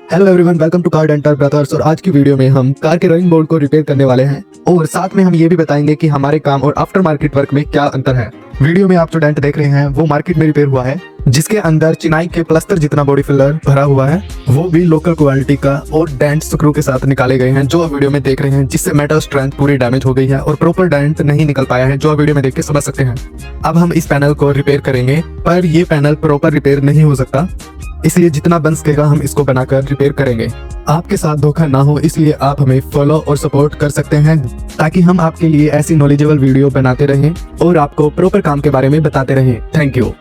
Hello everyone, welcome to car dental brothers. और आज की वीडियो में हम कार के रनिंग बोर्ड को रिपेयर करने वाले हैं और साथ में हम ये भी बताएंगे कि हमारे काम और आफ्टर मार्केट वर्क में क्या अंतर है। वीडियो में आप जो डेंट देख रहे हैं वो मार्केट में रिपेयर हुआ है, जिसके अंदर चिनाई के प्लास्टर जितना बॉडी फिलर भरा हुआ है, वो भी लोकल क्वालिटी का और डेंट स्क्रू के साथ निकाले गए हैं जो आप वीडियो में देख रहे हैं, जिससे मेटल स्ट्रेंथ पूरी डैमेज हो गई है और प्रॉपर डेंट नहीं निकल पाया है, जो आप वीडियो में देख के समझ सकते हैं। अब हम इस पैनल को रिपेयर करेंगे, पर ये पैनल प्रॉपर रिपेयर नहीं हो सकता, इसलिए जितना बन सकेगा हम इसको बनाकर रिपेयर करेंगे। आपके साथ धोखा ना हो, इसलिए आप हमें फॉलो और सपोर्ट कर सकते हैं, ताकि हम आपके लिए ऐसी नॉलेजेबल वीडियो बनाते रहें और आपको प्रॉपर काम के बारे में बताते रहें। Thank you.